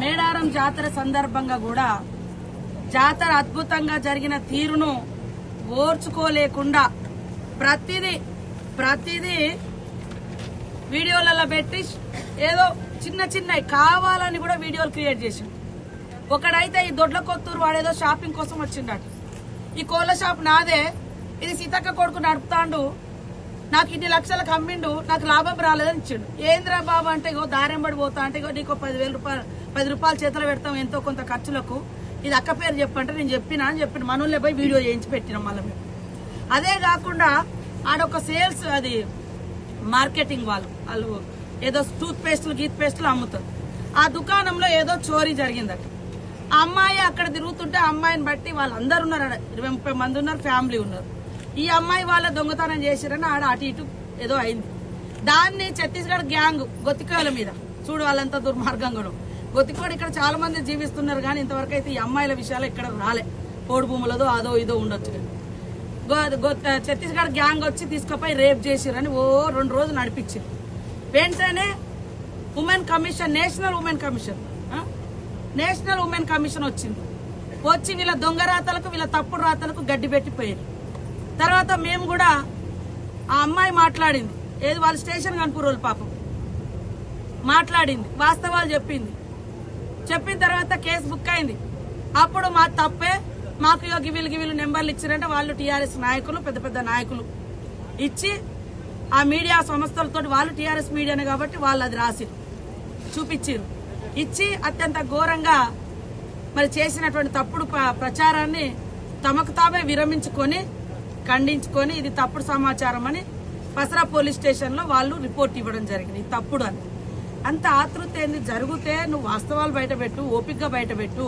మేడారం జాతర సందర్భంగా కూడా జాతర అద్భుతంగా జరిగిన తీరును ఓర్చుకోలేకుండా ప్రతిదీ వీడియోలలో పెట్టి ఏదో చిన్నవి కావాలని కూడా వీడియోలు క్రియేట్ చేసిండు. ఒకడైతే ఈ దొడ్ల కొత్తూరు వాడేదో షాపింగ్ కోసం వచ్చిండట. ఈ కోళ్ల షాప్ నాదే, ఇది సీతక్క కొడుకు నడుపుతాండు, నాకు ఇన్ని లక్షలకు అమ్మిండు, నాకు లాభం రాలేదని ఇచ్చిండు. ఏంద్రా బాబు అంటే ఇగో దారెంబడి పోతా అంటే ఇగో నీకు 10 రూపాయలు చేతులు పెడతాం ఎంతో కొంత ఖర్చులకు, ఇది అక్క పేరు చెప్పంటే నేను చెప్పినా అని చెప్పిన మనోళ్ళే పోయి వీడియో చేయించి పెట్టినాం మళ్ళీ మేము. అదే కాకుండా ఆడొక సేల్స్ అది మార్కెటింగ్ వాళ్ళు ఏదో టూత్ పేస్టులు గీత్ పేస్టులు అమ్ముతారు. ఆ దుకాణంలో ఏదో చోరీ జరిగిందట. ఆ అమ్మాయి అక్కడ తిరుగుతుంటే ఆ అమ్మాయిని బట్టి వాళ్ళందరూ ఉన్నారు, 20-30 మంది ఉన్నారు, ఫ్యామిలీ ఉన్నారు. ఈ అమ్మాయి వాళ్ళ దొంగతనం చేసిరని ఆడ అటు ఇటు ఏదో అయింది. దాన్ని ఛత్తీస్గఢ్ గ్యాంగ్ గొత్తికోయల మీద చూడు వాళ్ళంతా దుర్మార్గంగా. గొత్తికోడు ఇక్కడ చాలా మంది జీవిస్తున్నారు కానీ ఇంతవరకు అయితే ఈ అమ్మాయిల విషయాలు ఇక్కడ రాలే. పోడు భూములదో అదో ఇదో ఉండొచ్చు. ఛత్తీస్గఢ్ గ్యాంగ్ వచ్చి తీసుకుపోయి రేప్ చేసిరని 2 రోజులు నడిపించారు. వెంటనే women commission, national women commission వచ్చింది. వచ్చి వీళ్ళ దొంగ రాతలకు వీళ్ళ తప్పుడు రాతలకు గడ్డి పెట్టిపోయారు. తర్వాత మేము కూడా ఆ అమ్మాయి మాట్లాడింది, ఏది వాళ్ళ స్టేషన్ కనుపూరోళ్ళు పాపం మాట్లాడింది, వాస్తవాలు చెప్పింది. చెప్పిన తర్వాత కేసు బుక్ అయింది. అప్పుడు మా తప్పే, మాకు వీళ్ళు నెంబర్లు ఇచ్చారంటే వాళ్ళు టీఆర్ఎస్ నాయకులు, పెద్ద నాయకులు ఇచ్చి ఆ మీడియా సంస్థలతో, వాళ్ళు టీఆర్ఎస్ మీడియానే కాబట్టి వాళ్ళు అది రాసి చూపించారు. ఇచ్చి అత్యంత ఘోరంగా మరి చేసినటువంటి తప్పుడు ప్రచారాన్ని తమకు తామే విరమించుకొని ఖండించుకొని ఇది తప్పుడు సమాచారం అని పసరా పోలీస్ స్టేషన్ లో వాళ్ళు రిపోర్ట్ ఇవ్వడం జరిగింది. తప్పుడు అని అంత ఆతృత ఏంది జరిగితే నువ్వు వాస్తవాలు బయటపెట్టు, ఓపికగా బయటపెట్టు.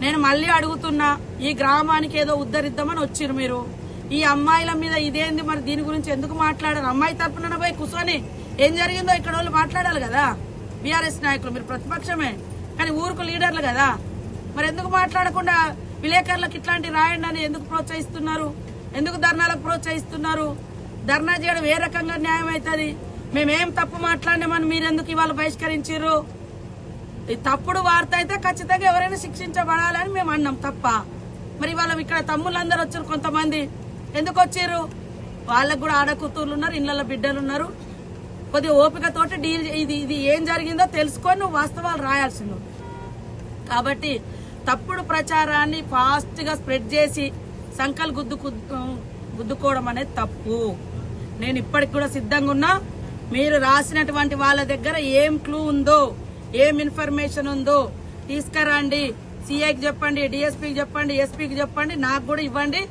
నేను మళ్ళీ అడుగుతున్నా, ఈ గ్రామానికి ఏదో ఉద్ధరిద్దామని వచ్చిరు మీరు, ఈ అమ్మాయిల మీద ఇదేంది మరి దీని గురించి ఎందుకు మాట్లాడారు? అమ్మాయి తరపున పోయి కూర్చొని ఏం జరిగిందో ఇక్కడ వాళ్ళు మాట్లాడాలి కదా. బీఆర్ఎస్ నాయకులు మీరు ప్రతిపక్షమే కానీ ఊరుకు లీడర్లు కదా, మరి ఎందుకు మాట్లాడకుండా విలేకరులకు ఇట్లాంటి రాయండి అని ఎందుకు ప్రోత్సహిస్తున్నారు? ఎందుకు ధర్నాలకు ప్రోత్సహిస్తున్నారు? ధర్నా చేయడం ఏ రకంగా న్యాయం అవుతుంది? మేమేం తప్పు మాట్లాడినామని మీరెందుకు ఇవాళ బహిష్కరించారు? ఈ తప్పుడు వార్త అయితే ఖచ్చితంగా ఎవరైనా శిక్షించబడాలని మేము అన్నాం తప్ప. మరి ఇవాళ ఇక్కడ తమ్ముళ్ళందరూ వచ్చారు, కొంతమంది ఎందుకు వచ్చారు? వాళ్ళకు కూడా ఆడకూతుర్లు ఉన్నారు, ఇళ్లలో బిడ్డలు ఉన్నారు. కొద్దిగా ఓపికతోటి ఇది ఏం జరిగిందో తెలుసుకొని నువ్వు వాస్తవాలు రాయాల్సింది. కాబట్టి తప్పుడు ప్రచారాన్ని ఫాస్ట్ గా స్ప్రెడ్ చేసి సంకల్ గుద్దుకోవడం అనేది తప్పు. నేను ఇప్పటికి కూడా సిద్ధంగా ఉన్నా. మీరు రాసినటువంటి వాళ్ళ దగ్గర ఏం క్లూ ఉందో, ఏం ఇన్ఫర్మేషన్ ఉందో తీసుకురండి. సిఐకి చెప్పండి, డిఎస్పీకి చెప్పండి, ఎస్పీకి చెప్పండి, నాకు కూడా ఇవ్వండి.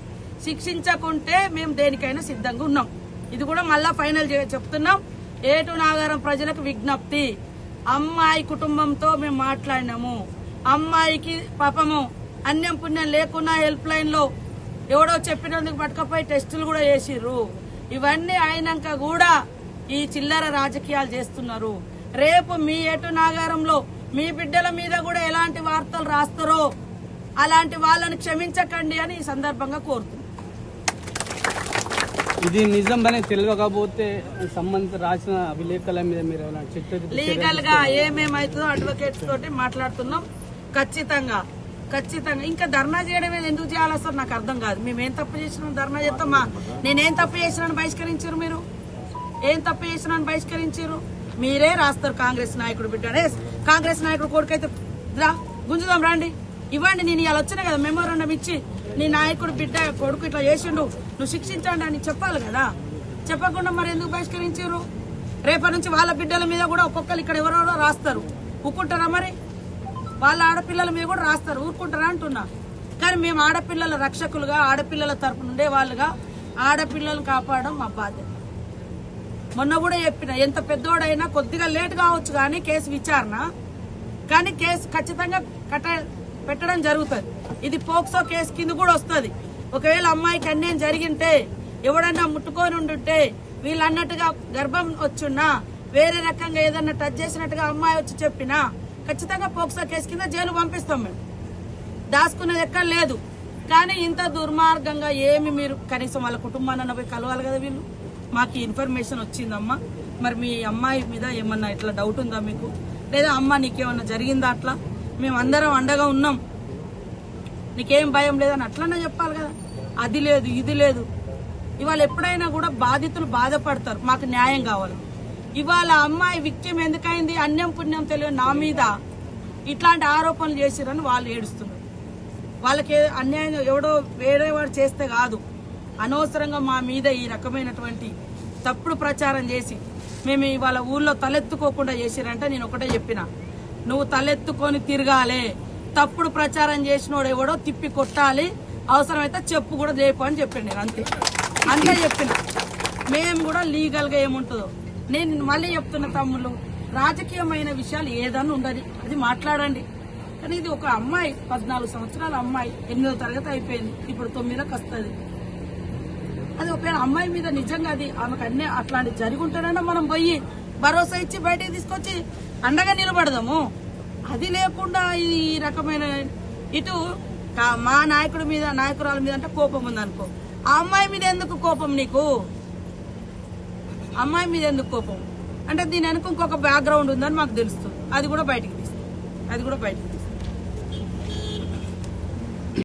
శిక్షించకుంటే మేము దేనికైనా సిద్ధంగా ఉన్నాం. ఇది కూడా మళ్ళా ఫైనల్ చెప్తున్నాం. ఏటు నాగారం ప్రజలకు విజ్ఞప్తి, అమ్మాయి కుటుంబంతో మేము మాట్లాడినాము. అమ్మాయికి పాపము అన్యం పుణ్యం లేకున్నా హెల్ప్ లైన్ లో ఎవడో చెప్పినందుకు పట్టుకపోయి టెస్టులు కూడా చేసిర్రు. ఇవన్నీ అయినాక కూడా ఈ చిల్లర రాజకీయాలు చేస్తున్నారు. రేపు మీ ఏటు నాగారంలో మీ బిడ్డల మీద కూడా ఎలాంటి వార్తలు రాస్తారో అలాంటి వాళ్ళని క్షమించకండి అని ఈ సందర్భంగా కోరుతున్నాను. ఇది నిజం అని తెలియకపోతే సంబంధిత రాసిన విలేకరుల మీద మీరు లీగల్ గా ఏమేమైతుందో అడ్వకేట్స్ తోటి మాట్లాడుతున్నాం. ఖచ్చితంగా ఇంకా ధర్నా చేయడం ఎందుకు చేయాలి సార్ నాకు అర్థం కాదు. మేమేం తప్పు చేసినా ధర్నా చేస్తామా? నేనేం తప్పు చేసినాను బహిష్కరించారు? మీరు ఏం తప్పు చేసినాను బహిష్కరించారు? మీరే రాస్తారు కాంగ్రెస్ నాయకుడు బిడ్డ, కాంగ్రెస్ నాయకుడు కొడుకైతే రా గుంజుదాం రండి, ఇవ్వండి. నేను ఇలా వచ్చినా కదా మెమోరాండం ఇచ్చి నీ నాయకుడు బిడ్డ కొడుకు ఇట్లా చేసిండు నువ్వు శిక్షించండి అని చెప్పాలి కదా. చెప్పకుండా మరి ఎందుకు బహిష్కరించారు? రేపటి నుంచి వాళ్ళ బిడ్డల మీద కూడా ఒక్కొక్కరు ఇక్కడ ఎవరెవరో రాస్తారు. ఊరుకుంటారా? మరి వాళ్ళ ఆడపిల్లల మీద కూడా రాస్తారు. ఊరుకుంటారా అంటున్నా. కానీ మేము ఆడపిల్లల రక్షకులుగా, ఆడపిల్లల తరపున ఉండే వాళ్ళుగా ఆడపిల్లలను కాపాడడం మా బాధ్యత. మొన్న కూడా చెప్పిన, ఎంత పెద్దోడైనా కొద్దిగా లేట్ కావచ్చు కానీ కేసు విచారణ, కానీ కేసు ఖచ్చితంగా పెట్టడం జరుగుతుంది. ఇది పోక్సో కేసు కింద కూడా వస్తుంది. ఒకవేళ అమ్మాయికి అన్యాయం జరిగింటే, ఎవడన్నా ముట్టుకొని ఉండుంటే, వీళ్ళు అన్నట్టుగా గర్భం వచ్చున్నా, వేరే రకంగా ఏదన్నా టచ్ చేసినట్టుగా అమ్మాయి వచ్చి చెప్పినా ఖచ్చితంగా పోక్సో కేసు కింద జైలు పంపిస్తాం. మేము దాచుకునేది ఎక్కడ లేదు. కానీ ఇంత దుర్మార్గంగా ఏమి మీరు కనీసం వాళ్ళ కుటుంబాన్ని పోయి కలవాలి కదా. వీళ్ళు మాకు ఇన్ఫర్మేషన్ వచ్చిందమ్మా, మరి మీ అమ్మాయి మీద ఏమన్నా ఇట్లా డౌట్ ఉందా మీకు? లేదా అమ్మ నీకేమన్నా జరిగిందా అట్లా మేమందరం అండగా ఉన్నాం నీకేం భయం లేదని అట్లనే చెప్పాలి కదా. అది లేదు ఇది లేదు. ఇవాళ ఎప్పుడైనా కూడా బాధితులు బాధపడతారు, మాకు న్యాయం కావాలి. ఇవాళ అమ్మాయి విక్టిమ్ ఎందుకైంది, అన్యం పుణ్యం తెలియని నా మీద ఇట్లాంటి ఆరోపణలు చేసిరని వాళ్ళు ఏడుస్తున్నారు. వాళ్ళకి అన్యాయం ఎవడో వేరేవాడు చేస్తే కాదు, అనవసరంగా మా మీద ఈ రకమైనటువంటి తప్పుడు ప్రచారం చేసి మేము ఇవాళ ఊళ్ళో తలెత్తుకోకుండా చేసిరంటే నేను ఒకటే చెప్పిన, నువ్వు తలెత్తుకొని తిరగాలే, తప్పుడు ప్రచారం చేసినోడు ఎవడో తిప్పి కొట్టాలి, అవసరమైతే చెప్పు కూడా లేపు అని చెప్పాను నేను. అంతే చెప్పిన. మేము కూడా లీగల్ గా ఏముంటుందో నేను మళ్ళీ చెప్తున్న తమ్ముళ్ళు, రాజకీయమైన విషయాలు ఏదన్నా ఉండదు, అది మాట్లాడండి. కానీ ఇది ఒక అమ్మాయి 14 సంవత్సరాల అమ్మాయి 8వ తరగతి అయిపోయింది, ఇప్పుడు 9లకు వస్తుంది. అది ఒక అమ్మాయి మీద నిజంగా అది ఆమెకు అన్నీ అట్లాంటి జరిగి ఉంటేనైనా మనం పోయి భరోసా ఇచ్చి బయటకు తీసుకొచ్చి అండగా నిలబడదాము. అది లేకుండా ఈ రకమైన ఇటు మా నాయకుడి మీద నాయకురాల మీద అంటే కోపం ఉందనుకో, ఆ అమ్మాయి మీద ఎందుకు కోపం నీకు? అమ్మాయి మీద ఎందుకు కోపం అంటే దీని వెనుక ఇంకొక బ్యాక్గ్రౌండ్ ఉందని మాకు తెలుస్తుంది. అది కూడా బయటికి తీస్తాం.